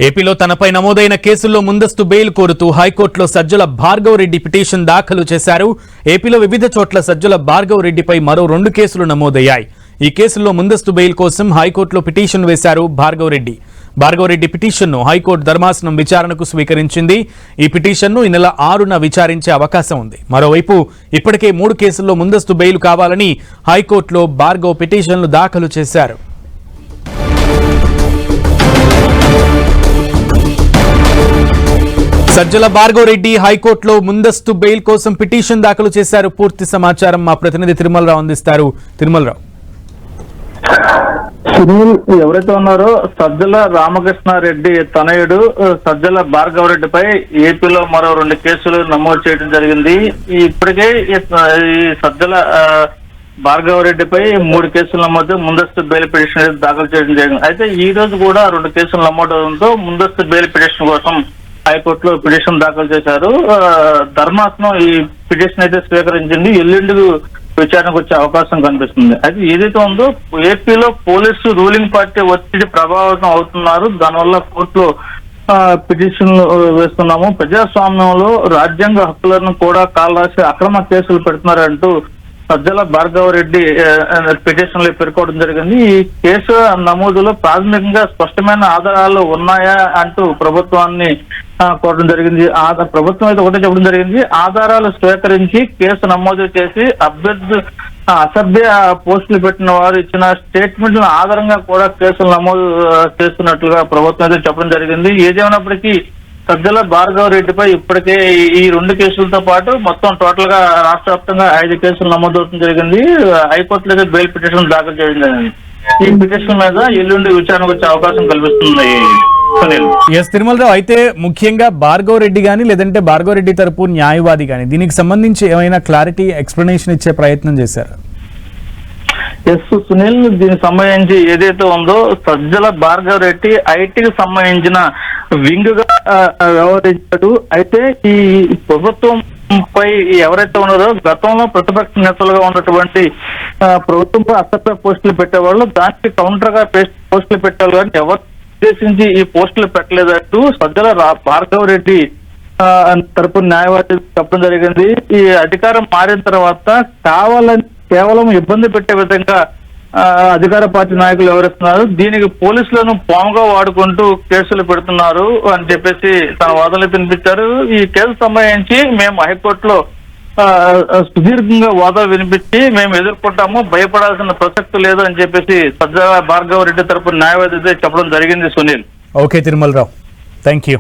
ఏపీలో తనపై నమోదైన కేసుల్లో ముందస్తు బెయిల్ కోరుతూ హైకోర్టులో సజ్జల భార్గవ్ రెడ్డి పిటిషన్ దాఖలు చేశారు. ఏపీలో వివిధ చోట్ల సజ్జల భార్గవ్ రెడ్డిపై మరో 2 కేసులు నమోదయ్యాయి. ఈ కేసుల్లో ముందస్తు బెయిల్ కోసం హైకోర్టులో పిటిషన్ వేశారు భార్గవ్ రెడ్డి. భార్గవ్ రెడ్డి పిటిషన్ను హైకోర్టు ధర్మాసనం విచారణకు స్వీకరించింది. ఈ పిటిషన్ను ఈ నెల 6న విచారించే అవకాశం ఉంది. మరోవైపు ఇప్పటికే 3 కేసుల్లో ముందస్తు బెయిల్ కావాలని హైకోర్టులో భార్గవ్ పిటిషన్లు దాఖలు చేశారు. సజ్జల భార్గవ్ రెడ్డి హైకోర్టులో ముందస్తు బెయిల్ కోసం పిటిషన్ దాఖలు చేశారు. పూర్తి సమాచారం మా ప్రతినిధి తిరుమలరావు అందిస్తారు. తిరుమలరావు, సునీల్, ఎవరైతే ఉన్నారో సజ్జల రామకృష్ణారెడ్డి తనయుడు సజ్జల భార్గవ్ రెడ్డిపై ఏపీలో మరో 2 కేసులు నమోదు చేయడం జరిగింది. ఇప్పటికే ఈ సజ్జల భార్గవ్ రెడ్డిపై 3 కేసులు నమోదు, ముందస్తు బెయిల్ పిటిషన్ దాఖలు చేయడం జరిగింది. అయితే ఈ రోజు కూడా 2 కేసులు నమోదవడంతో ముందస్తు బెయిల్ పిటిషన్ కోసం హైకోర్టులో పిటిషన్ దాఖలు చేశారు. ధర్మాసనం ఈ పిటిషన్ అయితే స్వీకరించింది. ఎల్లుండి విచారణకు వచ్చే అవకాశం కనిపిస్తుంది. అయితే ఏదైతే ఉందో ఏపీలో పోలీసు రూలింగ్ పార్టీ ఒత్తిడి ప్రభావితం అవుతున్నారు. దానివల్ల కోర్టులో పిటిషన్లు వేస్తున్నాము. ప్రజాస్వామ్యంలో రాజ్యాంగ హక్కులను కూడా కాలరాసి అక్రమ కేసులు పెడుతున్నారంటూ సజ్జల భార్గవ్ రెడ్డి పిటిషన్లు పేర్కోవడం జరిగింది. ఈ కేసు నమోదులో ప్రాథమికంగా స్పష్టమైన ఆధారాలు ఉన్నాయా అంటూ ప్రభుత్వాన్ని కోరడం జరిగింది. ప్రభుత్వం అయితే ఒకటే చెప్పడం జరిగింది, ఆధారాలు స్వీకరించి కేసు నమోదు చేసి అసభ్య పోస్టులు పెట్టిన వారు ఇచ్చిన స్టేట్మెంట్ల ఆధారంగా కూడా కేసులు నమోదు చేస్తున్నట్లుగా ప్రభుత్వం అయితే చెప్పడం జరిగింది. ఏదేమైనప్పటికీ సజ్జల భార్గవ్ రెడ్డిపై ఇప్పటికే ఈ 2 కేసులతో పాటు మొత్తం టోటల్ గా రాష్ట్ర వ్యాప్తంగా 5 కేసులు నమోదవుతుంది జరిగింది. హైకోర్టులో అయితే బెయిల్ పిటిషన్ దాఖలు చేయడం జరిగింది. ఈ పిటిషన్ మీద ఎల్లుండి విచారణకు వచ్చే అవకాశం కల్పిస్తుంది. తిరుమలరావు, అయితే ముఖ్యంగా భార్గవ్ రెడ్డి గానీ లేదంటే భార్గవ్ రెడ్డి తరపు న్యాయవాది గానీ దీనికి సంబంధించి ఏమైనా క్లారిటీ ఎక్స్ప్లెనేషన్ ఇచ్చే ప్రయత్నం చేశారు? సునీల్, దీనికి సంబంధించి ఏదైతే ఉందో సజ్జల భార్గవ్ రెడ్డి ఐటీకి సంబంధించిన వింగ్ గా వ్యవహరించాడు. అయితే ఈ ప్రభుత్వం పై ఎవరైతే ఉన్నారో గతంలో ప్రతిపక్ష నేతలుగా ఉన్నటువంటి ప్రభుత్వంపై అసభ్య పోస్టులు పెట్టేవాళ్ళు దానికి కౌంటర్ గా పోస్టులు పెట్టారు. కానీ ఎవరు ఉద్దేశించి ఈ పోస్టులు పెట్టలేదంటూ సజ్జల భార్గవ్ రెడ్డి తరపు న్యాయవాది చెప్పడం జరిగింది. ఈ అధికారం మారిన తర్వాత కేవలం ఇబ్బంది పెట్టే విధంగా అధికార పార్టీ నాయకులు వ్యవహరిస్తున్నారు. దీనికి పోలీసులను పాముగా వాడుకుంటూ కేసులు పెడుతున్నారు అని చెప్పేసి తన వాదనలు వినిపించారు. ఈ కేసు సంబంధించి మేము హైకోర్టులో సుదీర్ఘంగా వాదనలు వినిపించి మేము ఎదుర్కొంటాము, భయపడాల్సిన ప్రసక్తి లేదు అని చెప్పేసి సజ్జల భార్గవ్ రెడ్డి తరపు న్యాయవాది చెప్పడం జరిగింది. Sunil, okay Tirumalarao, thank you.